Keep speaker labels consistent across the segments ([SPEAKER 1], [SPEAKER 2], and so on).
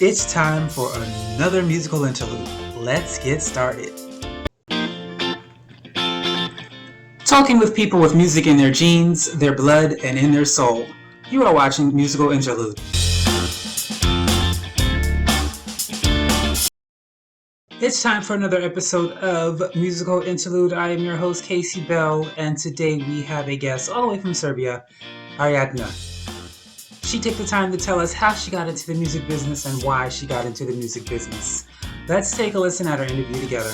[SPEAKER 1] It's time for another musical interlude. Let's get started. Talking with people with music in their genes, their blood, and in their soul. You are watching Musical Interlude. It's time for another episode of Musical Interlude. I am your host, Casey Bell, and today we have a guest all the way from Serbia, Ariadna. She took the time to tell us how she got into the music business and why she got into the music business. Let's take a listen at our interview together.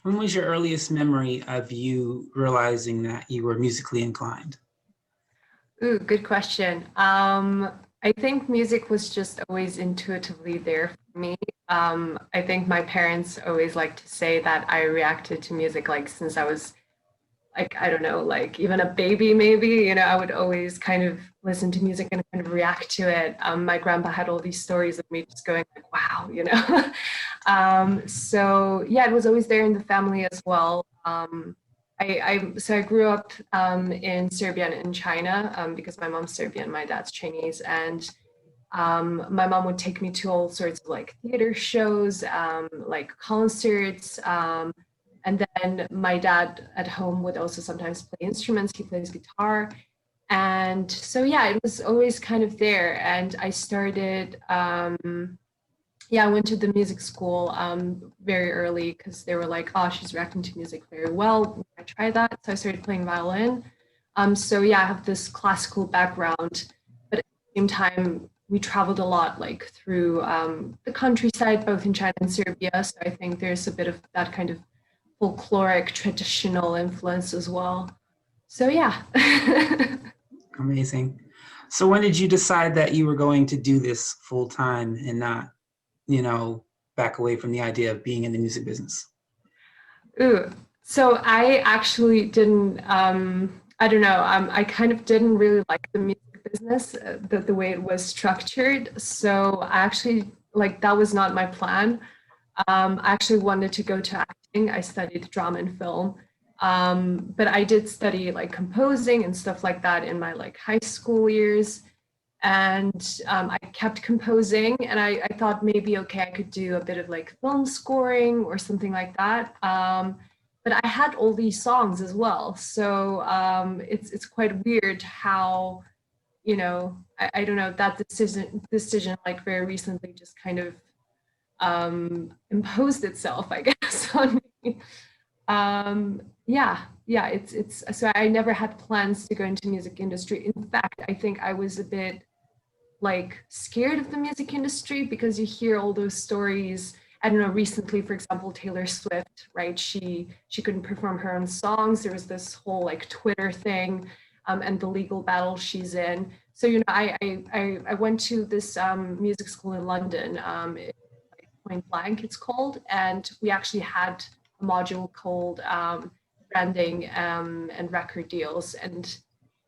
[SPEAKER 1] When was your earliest memory of you realizing that you were musically inclined?
[SPEAKER 2] Ooh, good question. I think music was just always intuitively there for me. I think my parents always like to say that I reacted to music like since I was like, I don't know, like even a baby maybe, I would always kind of listen to music and kind of react to it. My grandpa had all these stories of me just going like, wow. So yeah, it was always there in the family as well. I grew up in Serbia and in China because my mom's Serbian, my dad's Chinese, and my mom would take me to all sorts of like theater shows, like concerts, and then my dad at home would also sometimes play instruments. He plays guitar, and so yeah, it was always kind of there. And I started. Yeah, I went to the music school very early because they were like, oh, she's reacting to music very well. I tried that. So I started playing violin. So yeah, I have this classical background, but at the same time, we traveled a lot like through the countryside, both in China and Serbia. So I think there's a bit of that kind of folkloric traditional influence as well. So yeah.
[SPEAKER 1] Amazing. So when did you decide that you were going to do this full time and not, you know, back away from the idea of being in the music business?
[SPEAKER 2] Ooh, so I actually didn't. I don't know. I kind of didn't really like the music business, the way it was structured. So I actually like that was not my plan. I actually wanted to go to acting. I studied drama and film, but I did study like composing and stuff like that in my like high school years. And I kept composing, and I thought maybe okay, I could do a bit of like film scoring or something like that. But I had all these songs as well, so it's quite weird how I don't know that decision like very recently just kind of imposed itself, I guess, on me. Yeah, it's so I never had plans to go into music industry. In fact, I think I was a bit like scared of the music industry because you hear all those stories. I don't know, recently, for example, Taylor Swift, right? She couldn't perform her own songs. There was this whole like Twitter thing, and the legal battle she's in. So I went to this music school in London, like Point Blank, it's called, and we actually had a module called branding and record deals. And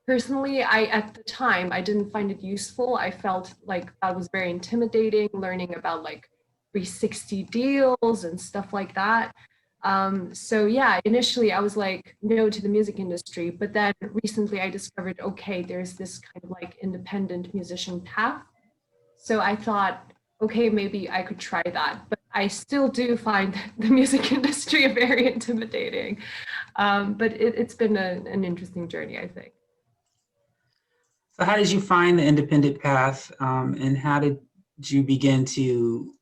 [SPEAKER 2] personally, I at the time I didn't find it useful. I felt like that was very intimidating, learning about like 360 deals and stuff like that. So yeah, initially I was like no to the music industry, but then recently I discovered okay, there's this kind of like independent musician path. So I thought, okay, maybe I could try that. But I still do find the music industry very intimidating. But it's been an interesting journey, I think.
[SPEAKER 1] So how did you find the independent path, and how did you begin to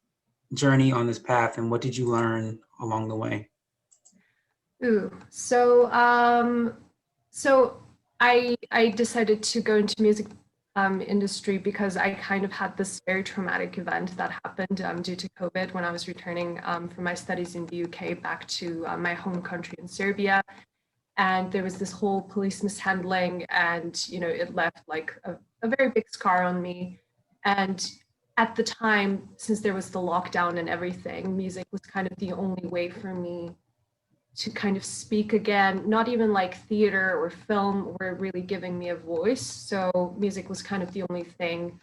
[SPEAKER 1] journey on this path, and what did you learn along the way?
[SPEAKER 2] Ooh, so I decided to go into music industry because I kind of had this very traumatic event that happened due to COVID when I was returning from my studies in the UK back to my home country in Serbia, and there was this whole police mishandling, and it left like a very big scar on me. And at the time, since there was the lockdown and everything, music was kind of the only way for me to kind of speak again. Not even like theater or film were really giving me a voice. So music was kind of the only thing.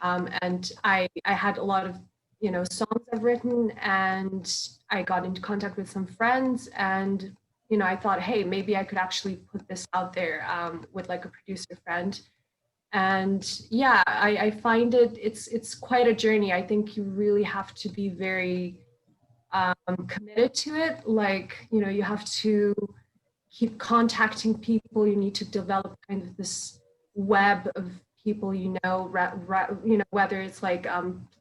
[SPEAKER 2] And I had a lot of songs I've written, and I got into contact with some friends, and I thought, hey, maybe I could actually put this out there with like a producer friend. And yeah, I find it's quite a journey. I think you really have to be very committed to it. Like, you know, you have to keep contacting people. You need to develop kind of this web of people, you know, you know, whether it's like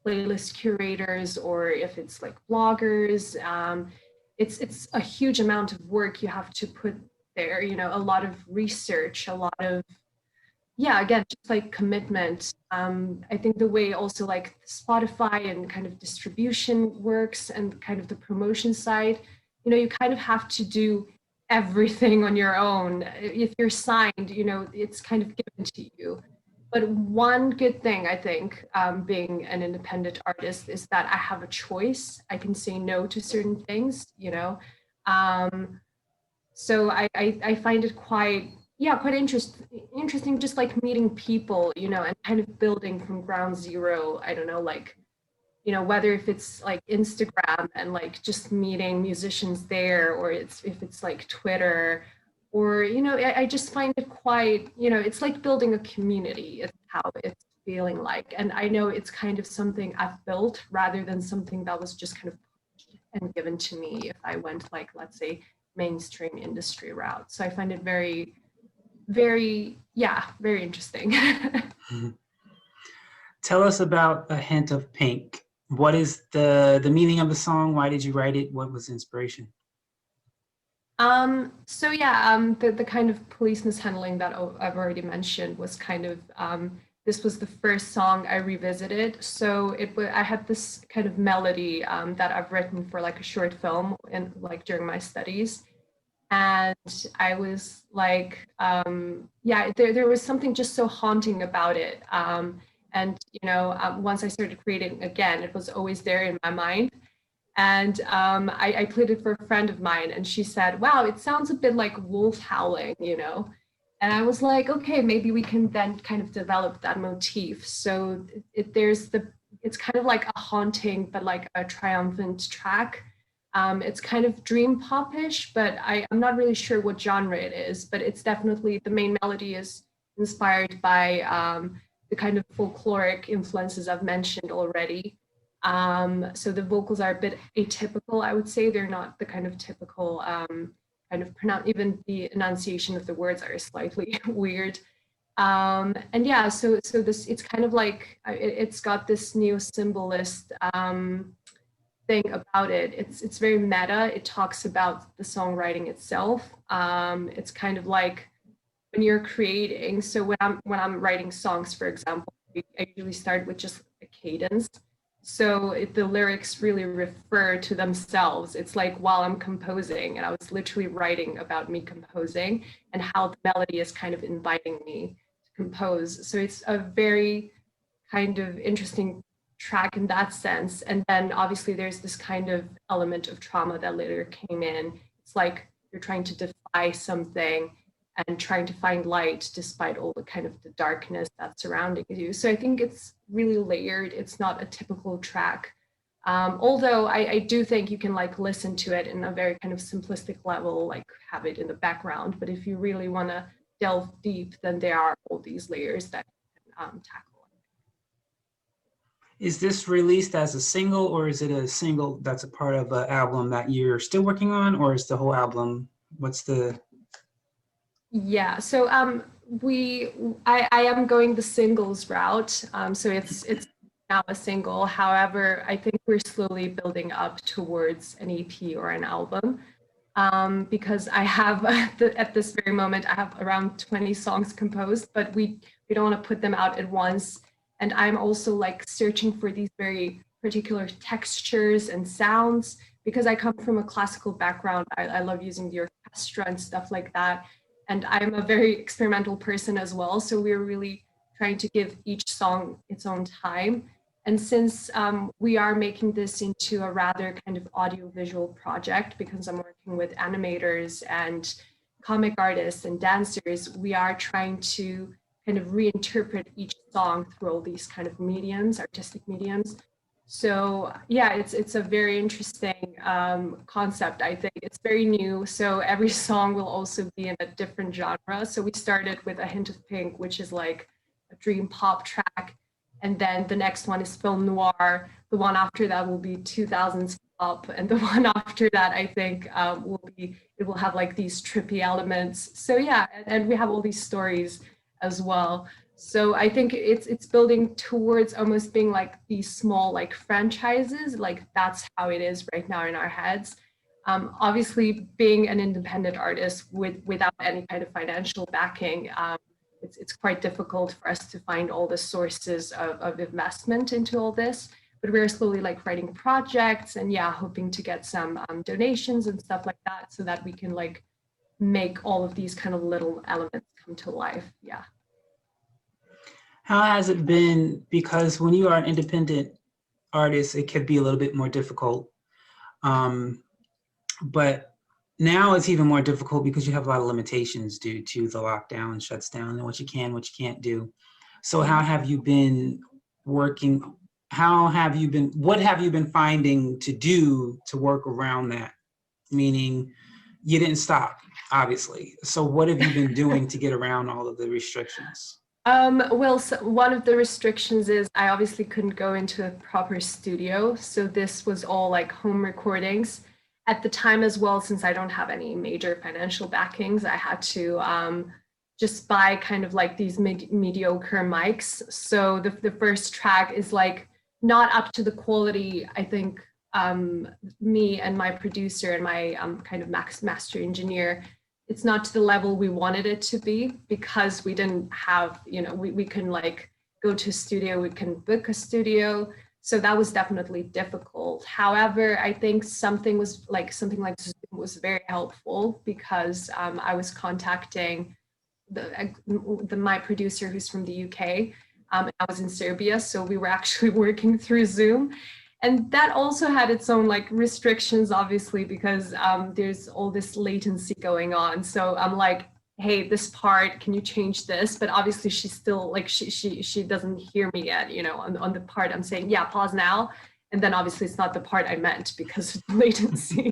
[SPEAKER 2] playlist curators or if it's like bloggers. It's a huge amount of work you have to put there. You know, a lot of research, a lot of, yeah, again, just like commitment. I think the way also like Spotify and kind of distribution works and kind of the promotion side, you know, you kind of have to do everything on your own. If you're signed, you know, it's kind of given to you. But one good thing, I think, being an independent artist is that I have a choice. I can say no to certain things, you know. Um, so I find it quite, yeah, quite interesting, just like meeting people, you know, and kind of building from ground zero. I don't know, like, you know, whether if it's like Instagram and like just meeting musicians there, or it's if it's like Twitter, or, you know, I just find it quite, you know, it's like building a community is how it's feeling like. And I know it's kind of something I've built rather than something that was just kind of pushed and given to me if I went like, let's say, mainstream industry route. So I find it very, very, yeah, very interesting.
[SPEAKER 1] Tell us about A Hint of Pink. What is the meaning of the song? Why did you write it? What was the inspiration?
[SPEAKER 2] So yeah, the kind of police mishandling that I've already mentioned was kind of, this was the first song I revisited. So I had this kind of melody that I've written for like a short film and like during my studies. And I was like, yeah, there was something just so haunting about it. And you know, once I started creating again, it was always there in my mind. And I played it for a friend of mine, and she said, "Wow, it sounds a bit like wolf howling," you know. And I was like, "Okay, maybe we can then kind of develop that motif." So it's kind of like a haunting, but like a triumphant track. It's kind of dream popish, but I'm not really sure what genre it is. But it's definitely, the main melody is inspired by the kind of folkloric influences I've mentioned already. So the vocals are a bit atypical, I would say. They're not the kind of typical kind of pronounce, even the enunciation of the words are slightly weird. And yeah, so this, it's kind of like it's got this neo symbolist thing about it. It's very meta. It talks about the songwriting itself. It's kind of like when you're creating. So when I'm writing songs, for example, I usually start with just a cadence. So the lyrics really refer to themselves. It's like while I'm composing, and I was literally writing about me composing and how the melody is kind of inviting me to compose. So it's a very kind of interesting track in that sense. And then obviously there's this kind of element of trauma that later came in. It's like you're trying to defy something and trying to find light despite all the kind of the darkness that's surrounding you. So I think it's really layered. It's not a typical track. Although I do think you can like listen to it in a very kind of simplistic level, like have it in the background. But if you really want to delve deep, then there are all these layers that you can tackle.
[SPEAKER 1] Is this released as a single, or is it a single that's a part of an album that you're still working on, or is the whole album? What's the?
[SPEAKER 2] Yeah, so I am going the singles route. So it's now a single. However, I think we're slowly building up towards an EP or an album. Because I have at this very moment I have around 20 songs composed, but we don't want to put them out at once. And I'm also like searching for these very particular textures and sounds because I come from a classical background. I love using the orchestra and stuff like that. And I'm a very experimental person as well. So we're really trying to give each song its own time. And since we are making this into a rather kind of audiovisual project, because I'm working with animators and comic artists and dancers, we are trying to kind of reinterpret each song through all these kind of mediums, artistic mediums. So yeah, it's a very interesting concept. I think it's very new. So every song will also be in a different genre. So we started with A Hint of Pink, which is like a dream pop track. And then the next one is film noir. The one after that will be 2000s pop. And the one after that, I think, it will have like these trippy elements. So yeah, and we have all these stories as well. So I think it's building towards almost being like these small like franchises. Like that's how it is right now in our heads. Obviously, being an independent artist without any kind of financial backing, it's quite difficult for us to find all the sources of investment into all this. But we're slowly like writing projects and yeah, hoping to get some donations and stuff like that so that we can like make all of these kind of little elements come to life. Yeah.
[SPEAKER 1] How has it been? Because when you are an independent artist, it can be a little bit more difficult. But now it's even more difficult because you have a lot of limitations due to the lockdown and shuts down and what you can, what you can't do. So how have you been working? What have you been finding to do to work around that? Meaning you didn't stop, obviously. So what have you been doing to get around all of the restrictions?
[SPEAKER 2] Well, so one of the restrictions is I obviously couldn't go into a proper studio. So this was all like home recordings. At the time as well, since I don't have any major financial backings, I had to just buy kind of like these mediocre mics. So the first track is like not up to the quality, I think, me and my producer and my kind of master engineer, it's not to the level we wanted it to be because we didn't have, we couldn't like go to a studio, we can book a studio. So that was definitely difficult. However, I think something like Zoom was very helpful because I was contacting my producer who's from the UK. And I was in Serbia, so we were actually working through Zoom. And that also had its own like restrictions, obviously, because there's all this latency going on. So I'm like, hey, this part, can you change this? But obviously she's still like, she doesn't hear me yet, on the part I'm saying, yeah, pause now. And then obviously it's not the part I meant because of the latency.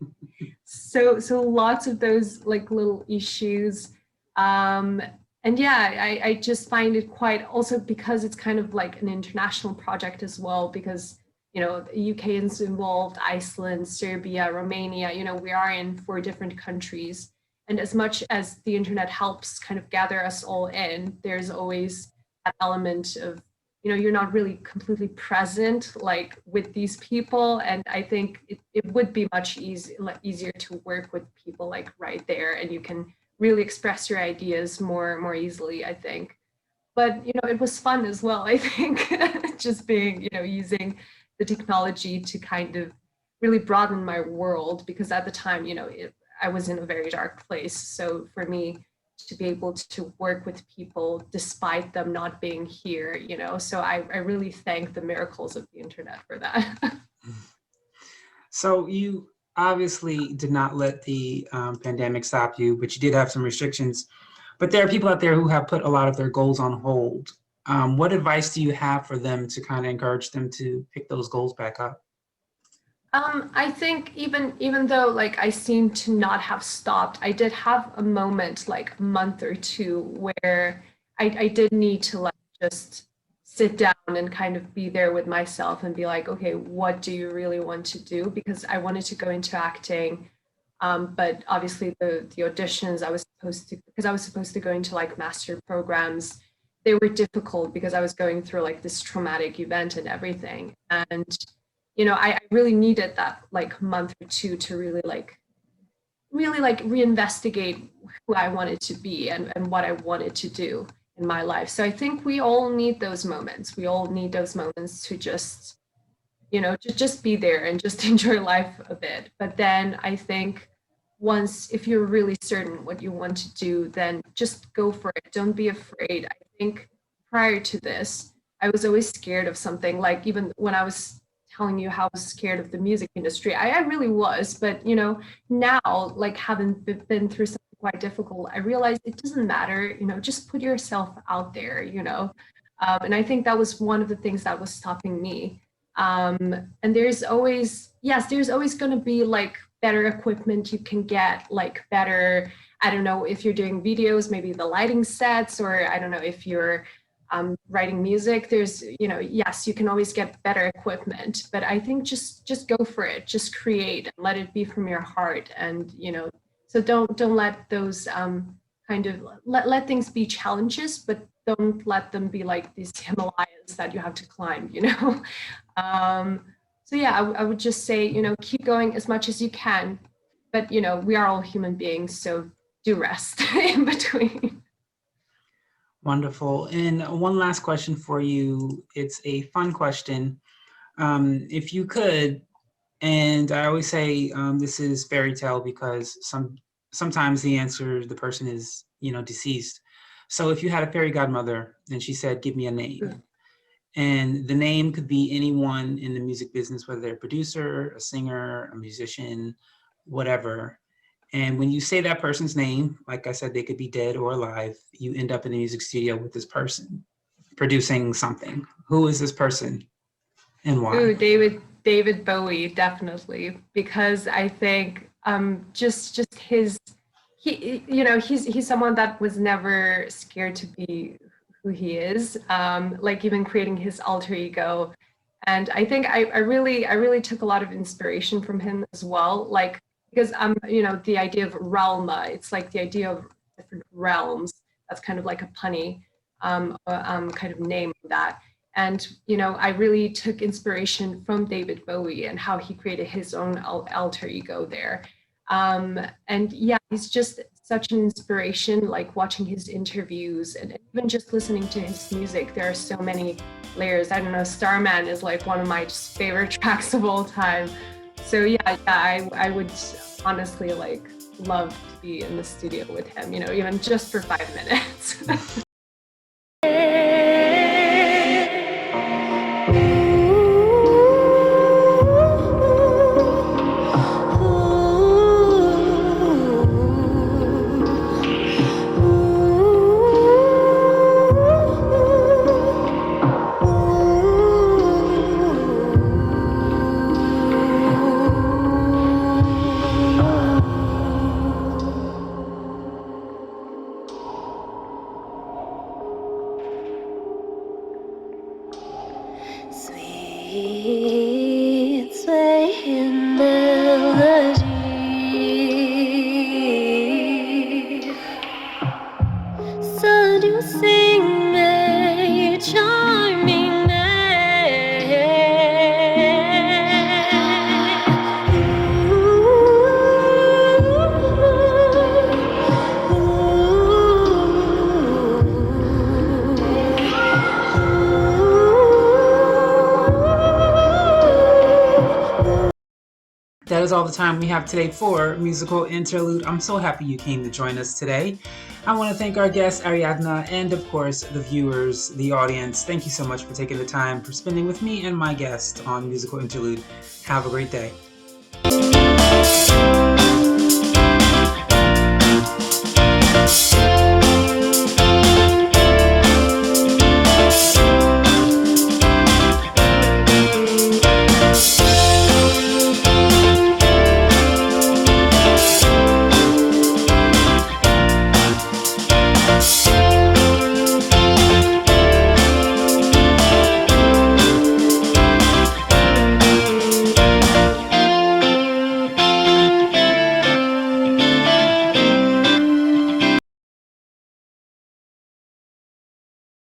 [SPEAKER 2] So lots of those like little issues. And yeah, I just find it quite, also because it's kind of like an international project as well, because the UK is involved, Iceland, Serbia, Romania, we are in 4 different countries. And as much as the internet helps kind of gather us all in, there's always that element of, you're not really completely present like with these people. And I think it would be much easier to work with people like right there, and you can really express your ideas more easily, I think. But, it was fun as well, I think, just being, using the technology to kind of really broaden my world, because at the time, I was in a very dark place. So for me to be able to work with people despite them not being here, so I really thank the miracles of the internet for that.
[SPEAKER 1] So you obviously did not let the pandemic stop you, but you did have some restrictions. But there are people out there who have put a lot of their goals on hold. What advice do you have for them to kind of encourage them to pick those goals back up?
[SPEAKER 2] I think even though like I seem to not have stopped, I did have a moment like a month or two where I did need to like just sit down and kind of be there with myself and be like, okay, what do you really want to do? Because I wanted to go into acting. But obviously the auditions because I was supposed to go into like master programs, they were difficult because I was going through like this traumatic event and everything. And I really needed that like month or two to really like reinvestigate who I wanted to be and what I wanted to do in my life. So I think we all need those moments. We all need those moments to just, just be there and just enjoy life a bit. But then I think if you're really certain what you want to do, then just go for it. Don't be afraid. I think prior to this, I was always scared of something. Like even when I was telling you how I was scared of the music industry, I really was. But now, like having been through something quite difficult, I realized it doesn't matter. Just put yourself out there. And I think that was one of the things that was stopping me. And there's always going to be like better equipment you can get, like better, I don't know, if you're doing videos, maybe the lighting sets, or I don't know if you're writing music, there's, yes, you can always get better equipment, but I think just go for it, just create, and let it be from your heart. And, so don't let those kind of, let things be challenges, but don't let them be like these Himalayas that you have to climb, So yeah, I would just say, keep going as much as you can, but, we are all human beings, so do rest in between.
[SPEAKER 1] Wonderful. And one last question for you. It's a fun question. If you could, and I always say this is fairy tale because sometimes the answer, the person is, deceased. So if you had a fairy godmother and she said, give me a name, and the name could be anyone in the music business, whether they're a producer, a singer, a musician, whatever. And when you say that person's name, like I said, they could be dead or alive, you end up in the music studio with this person producing something. Who is this person and why?
[SPEAKER 2] Ooh, David Bowie, definitely, because I think just his, he's someone that was never scared to be who he is, like even creating his alter ego. And I think I really took a lot of inspiration from him as well, like, because the idea of realma, it's like the idea of different realms. That's kind of like a punny kind of name of that. And, I really took inspiration from David Bowie and how he created his own alter ego there. And yeah, he's just such an inspiration, like watching his interviews and even just listening to his music. There are so many layers. I don't know, Starman is like one of my just favorite tracks of all time. So yeah, I would honestly like love to be in the studio with him, even just for 5 minutes.
[SPEAKER 3] Sweet, swaying melody, seducing me, charming me.
[SPEAKER 1] That is all the time we have today for Musical Interlude. I'm so happy you came to join us today. I want to thank our guest, Ariadna, and of course, the viewers, the audience. Thank you so much for taking the time for spending with me and my guest on Musical Interlude. Have a great day.